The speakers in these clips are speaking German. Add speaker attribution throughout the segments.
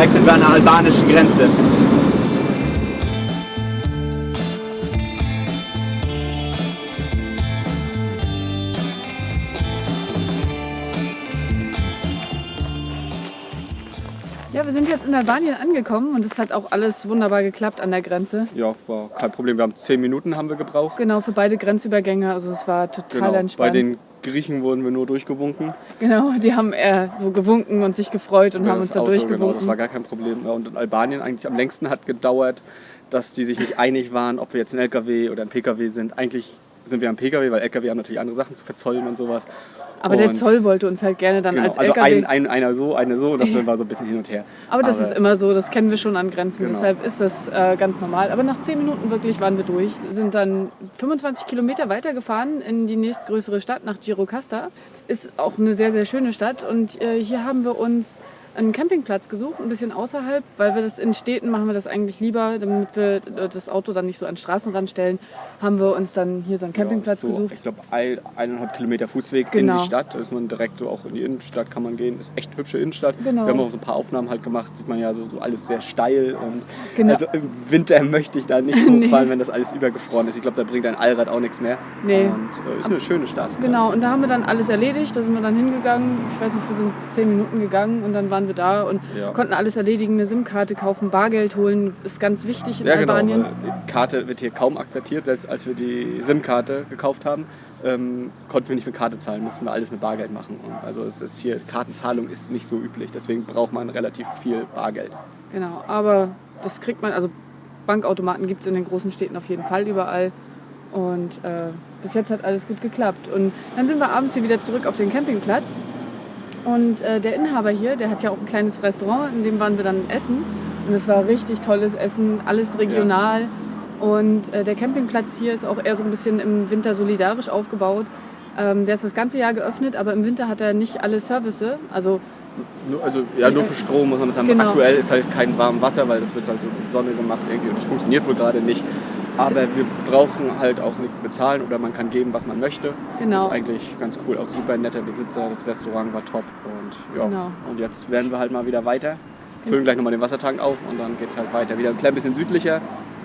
Speaker 1: gleich sind wir an der albanischen Grenze.
Speaker 2: Ja, wir sind jetzt in Albanien angekommen und es hat auch alles wunderbar geklappt an der Grenze.
Speaker 3: Ja, war kein Problem. Wir haben 10 Minuten haben wir gebraucht.
Speaker 2: Genau, für beide Grenzübergänge, also es war total entspannt.
Speaker 3: Bei den Griechen wurden wir nur durchgewunken.
Speaker 2: Genau, die haben eher so gewunken und sich gefreut und haben uns da durchgewunken.
Speaker 3: Genau, das war gar kein Problem. Ja, und in Albanien eigentlich am längsten hat gedauert, dass die sich nicht einig waren, ob wir jetzt ein LKW oder ein PKW sind. Eigentlich sind wir ein PKW, weil LKW haben natürlich andere Sachen zu verzollen und sowas.
Speaker 2: Aber der Zoll wollte uns halt gerne dann als LKW...
Speaker 3: Also einer so, eine so, das war so ein bisschen hin und her.
Speaker 2: Aber das ist immer so, das kennen wir schon an Grenzen,
Speaker 3: genau.
Speaker 2: Deshalb ist das ganz normal. Aber nach 10 Minuten wirklich waren wir durch. Wir sind dann 25 Kilometer weitergefahren in die nächstgrößere Stadt, nach Gjirokasta. Ist auch eine sehr, sehr schöne Stadt und hier haben wir uns einen Campingplatz gesucht, ein bisschen außerhalb, weil wir das in Städten machen wir das eigentlich lieber, damit wir das Auto dann nicht so an den Straßenrand stellen, haben wir uns dann hier so einen Campingplatz gesucht.
Speaker 3: Ich glaube 1,5 Kilometer Fußweg in die Stadt, da ist man direkt so auch in die Innenstadt kann man gehen, ist echt hübsche Innenstadt.
Speaker 2: Genau.
Speaker 3: Wir haben auch so ein paar Aufnahmen halt gemacht, sieht man ja so alles sehr steil und also im Winter möchte ich da nicht hochfahren, wenn das alles übergefroren ist. Ich glaube, da bringt ein Allrad auch nichts mehr.
Speaker 2: Nee.
Speaker 3: Und ist eine schöne Stadt.
Speaker 2: Genau, und da haben wir dann alles erledigt, da sind wir dann hingegangen, ich weiß nicht, wir sind 10 Minuten gegangen und dann waren wir da und konnten alles erledigen, eine SIM-Karte kaufen, Bargeld holen, ist ganz wichtig in Albanien.
Speaker 3: Genau, die Karte wird hier kaum akzeptiert, selbst als wir die SIM-Karte gekauft haben, konnten wir nicht mit Karte zahlen, mussten wir alles mit Bargeld machen. Und also es ist hier, Kartenzahlung ist nicht so üblich, deswegen braucht man relativ viel Bargeld.
Speaker 2: Genau, aber das kriegt man, also Bankautomaten gibt es in den großen Städten auf jeden Fall überall und bis jetzt hat alles gut geklappt. Und dann sind wir abends hier wieder zurück auf den Campingplatz. Und der Inhaber hier, der hat ja auch ein kleines Restaurant, in dem waren wir dann essen. Und es war richtig tolles Essen, alles regional. Ja. Und der Campingplatz hier ist auch eher so ein bisschen im Winter solidarisch aufgebaut. Der ist das ganze Jahr geöffnet, aber im Winter hat er nicht alle Services. Nur
Speaker 3: für Strom muss man sagen. Genau. Aktuell ist halt kein warmes Wasser, weil das wird halt so in die Sonne gemacht irgendwie und das funktioniert wohl gerade nicht. Aber wir brauchen halt auch nichts bezahlen oder man kann geben, was man möchte.
Speaker 2: Genau.
Speaker 3: Das ist eigentlich ganz cool. Auch super netter Besitzer, das Restaurant war top. Und ja, genau. Und jetzt werden wir halt mal wieder weiter. Füllen gleich nochmal den Wassertank auf und dann geht es halt weiter. Wieder ein klein bisschen südlicher.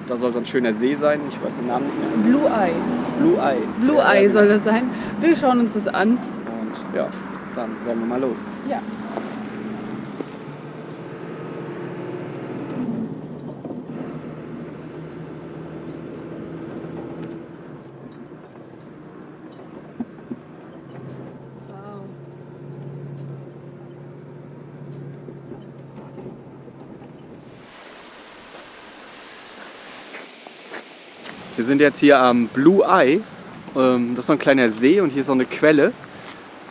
Speaker 3: Da soll so ein schöner See sein. Ich weiß den Namen nicht mehr.
Speaker 2: Blue Eye.
Speaker 3: Blue Eye.
Speaker 2: Blue Eye soll das sein. Wir schauen uns das an.
Speaker 3: Und ja, dann werden wir mal los.
Speaker 2: Ja.
Speaker 3: Wir sind jetzt hier am Blue Eye. Das ist so ein kleiner See und hier ist so eine Quelle.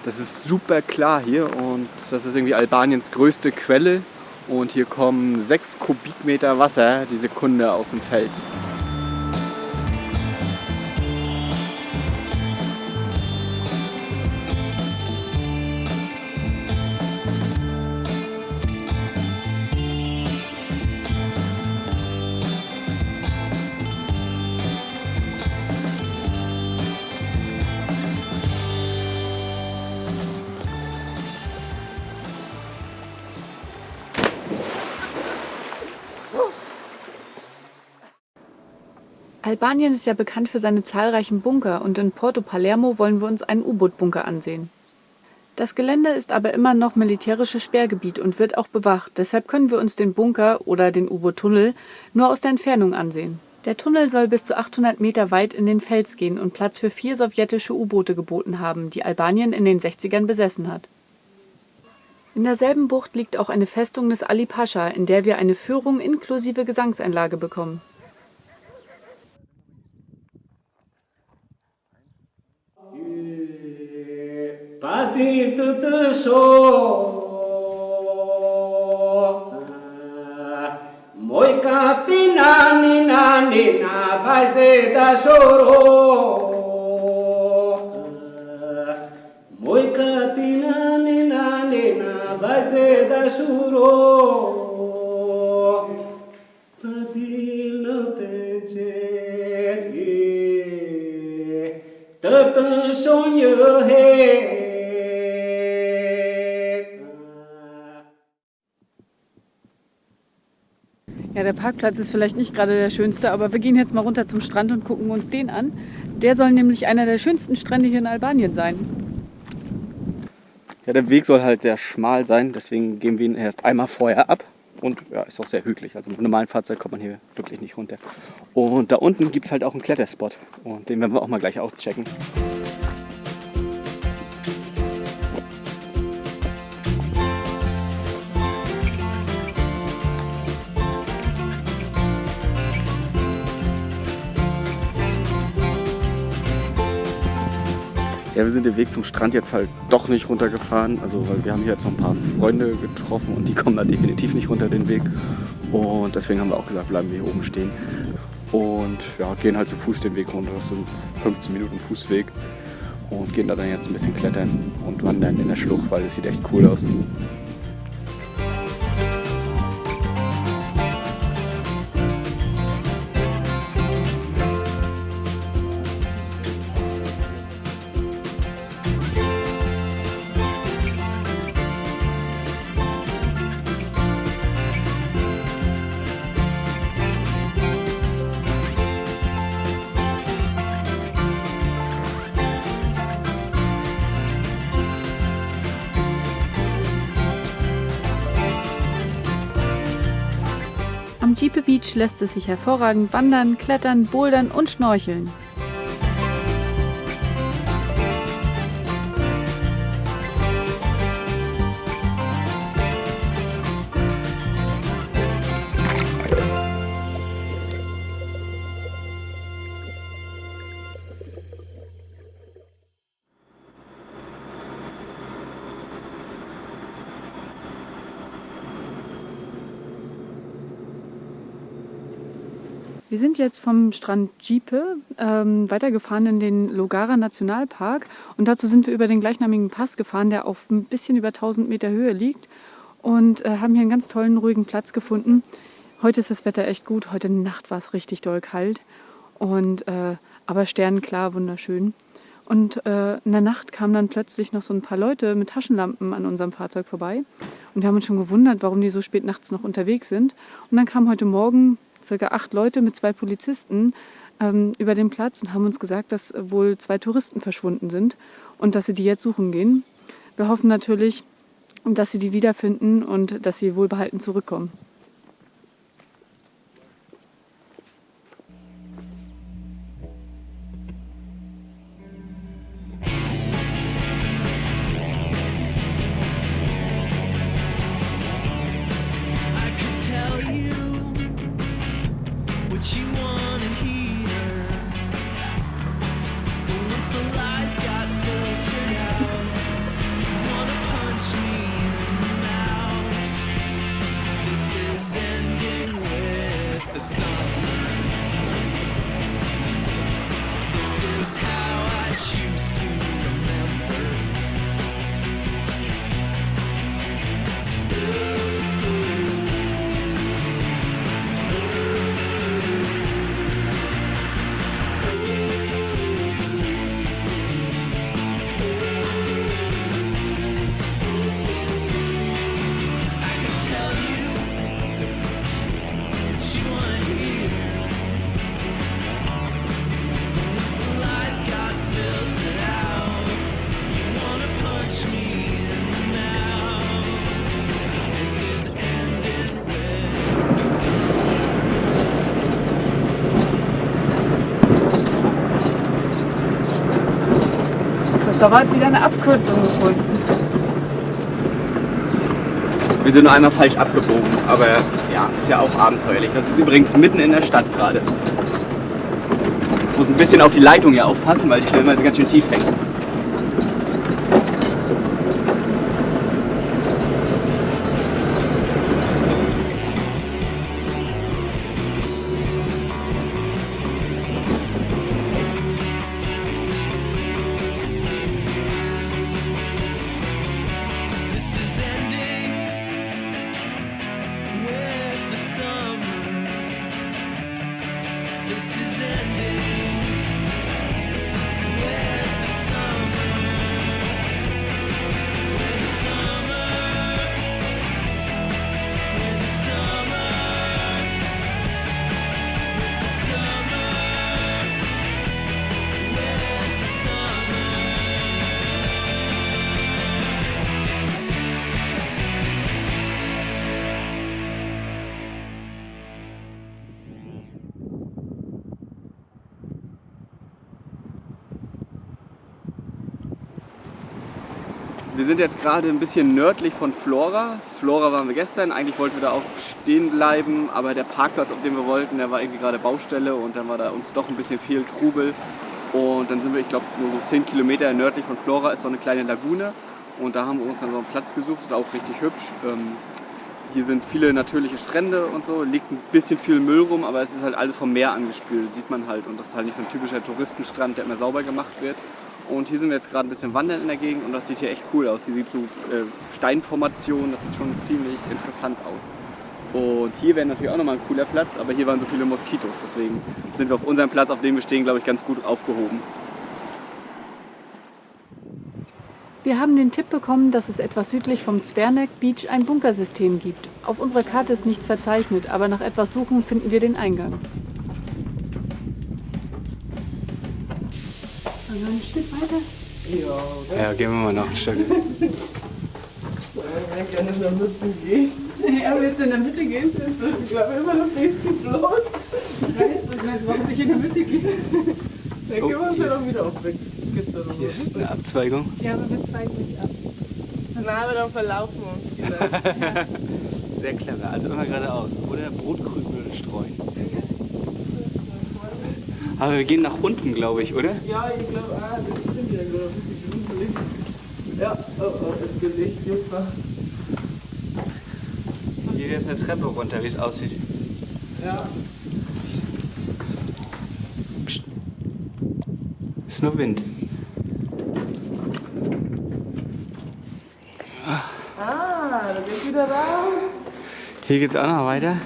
Speaker 3: Das ist super klar hier und das ist irgendwie Albaniens größte Quelle. Und hier kommen 6 Kubikmeter Wasser die Sekunde aus dem Fels.
Speaker 2: Albanien ist ja bekannt für seine zahlreichen Bunker und in Porto Palermo wollen wir uns einen U-Boot-Bunker ansehen. Das Gelände ist aber immer noch militärisches Sperrgebiet und wird auch bewacht, deshalb können wir uns den Bunker oder den U-Boot-Tunnel nur aus der Entfernung ansehen. Der Tunnel soll bis zu 800 Meter weit in den Fels gehen und Platz für 4 sowjetische U-Boote geboten haben, die Albanien in den 60ern besessen hat. In derselben Bucht liegt auch eine Festung des Ali Pascha, in der wir eine Führung inklusive Gesangseinlage bekommen. Ja, der Parkplatz ist vielleicht nicht gerade der schönste, aber wir gehen jetzt mal runter zum Strand und gucken uns den an. Der soll nämlich einer der schönsten Strände hier in Albanien sein.
Speaker 3: Ja, der Weg soll halt sehr schmal sein, deswegen gehen wir ihn erst einmal vorher ab. Und ja, ist auch sehr hügelig. Also mit einem normalen Fahrzeug kommt man hier wirklich nicht runter. Und da unten gibt es halt auch einen Kletterspot. Und den werden wir auch mal gleich auschecken. Ja, wir sind den Weg zum Strand jetzt halt doch nicht runtergefahren, also weil wir haben hier jetzt noch ein paar Freunde getroffen und die kommen da definitiv nicht runter den Weg. Und deswegen haben wir auch gesagt, bleiben wir hier oben stehen und ja, gehen halt zu Fuß den Weg runter. Das sind 15 Minuten Fußweg und gehen da dann jetzt ein bisschen klettern und wandern in der Schlucht, weil es sieht echt cool aus.
Speaker 2: Am Djepe Beach lässt es sich hervorragend wandern, klettern, bouldern und schnorcheln. Wir sind jetzt vom Strand Djepe weitergefahren in den Logara Nationalpark und dazu sind wir über den gleichnamigen Pass gefahren, der auf ein bisschen über 1000 Meter Höhe liegt und haben hier einen ganz tollen, ruhigen Platz gefunden. Heute ist das Wetter echt gut, heute Nacht war es richtig doll kalt, und, aber sternenklar, wunderschön. Und in der Nacht kamen dann plötzlich noch so ein paar Leute mit Taschenlampen an unserem Fahrzeug vorbei und wir haben uns schon gewundert, warum die so spät nachts noch unterwegs sind. Und dann kam heute Morgen ca. 8 Leute mit 2 Polizisten über den Platz und haben uns gesagt, dass wohl 2 Touristen verschwunden sind und dass sie die jetzt suchen gehen. Wir hoffen natürlich, dass sie die wiederfinden und dass sie wohlbehalten zurückkommen. Da war wieder eine Abkürzung gefunden.
Speaker 3: Wir sind nur einmal falsch abgebogen, aber ja, ist ja auch abenteuerlich. Das ist übrigens mitten in der Stadt gerade. Ich muss ein bisschen auf die Leitung hier aufpassen, weil die immer ganz schön tief hängt.
Speaker 4: This is ending with the sun.
Speaker 3: Wir sind jetzt gerade ein bisschen nördlich von Flora. Flora waren wir gestern, eigentlich wollten wir da auch stehen bleiben, aber der Parkplatz, auf dem wir wollten, der war irgendwie gerade Baustelle und dann war da uns doch ein bisschen viel Trubel. Und dann sind wir, ich glaube, nur so 10 Kilometer nördlich von Flora ist so eine kleine Lagune und da haben wir uns dann so einen Platz gesucht, das ist auch richtig hübsch. Hier sind viele natürliche Strände und so, liegt ein bisschen viel Müll rum, aber es ist halt alles vom Meer angespült, sieht man halt. Und das ist halt nicht so ein typischer Touristenstrand, der immer sauber gemacht wird. Und hier sind wir jetzt gerade ein bisschen wandern in der Gegend und das sieht hier echt cool aus. Hier sieht so Steinformationen, das sieht schon ziemlich interessant aus. Und hier wäre natürlich auch nochmal ein cooler Platz, aber hier waren so viele Moskitos, deswegen sind wir auf unserem Platz, auf dem wir stehen, glaube ich, ganz gut aufgehoben.
Speaker 2: Wir haben den Tipp bekommen, dass es etwas südlich vom Zwerneck Beach ein Bunkersystem gibt. Auf unserer Karte ist nichts verzeichnet, aber nach etwas Suchen finden wir den Eingang. Noch ein Stück weiter?
Speaker 3: Ja, gehen wir mal noch ein Stück.
Speaker 1: Ich kann in der Mitte gehen.
Speaker 2: Ja, willst du in der Mitte gehen?
Speaker 1: Ich glaube immer noch nichts geflohen.
Speaker 2: Ich weiß, was meinst du, warum ich in der Mitte gehe?
Speaker 1: Dann können wir uns ja auch wieder aufwecken.
Speaker 3: Hier ist eine Abzweigung.
Speaker 2: Ja, aber wir zweigen nicht ab.
Speaker 1: Na, aber dann verlaufen wir uns wieder.
Speaker 3: Sehr clever, also immer geradeaus. Oder Brotkrümel streuen. Aber wir gehen nach unten, glaube ich, oder?
Speaker 1: Ja, ich glaube, das stimmt ja, glaube ich. Ja, oh, das Gesicht juckt mal.
Speaker 3: Hier geht jetzt eine Treppe runter, wie es aussieht.
Speaker 1: Ja.
Speaker 3: Psst. Ist nur Wind.
Speaker 1: Da geht's wieder raus.
Speaker 3: Hier geht's auch noch weiter.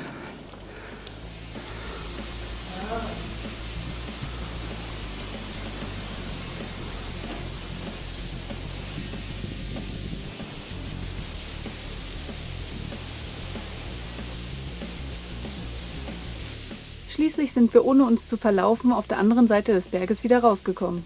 Speaker 2: Schließlich sind wir, ohne uns zu verlaufen, auf der anderen Seite des Berges wieder rausgekommen.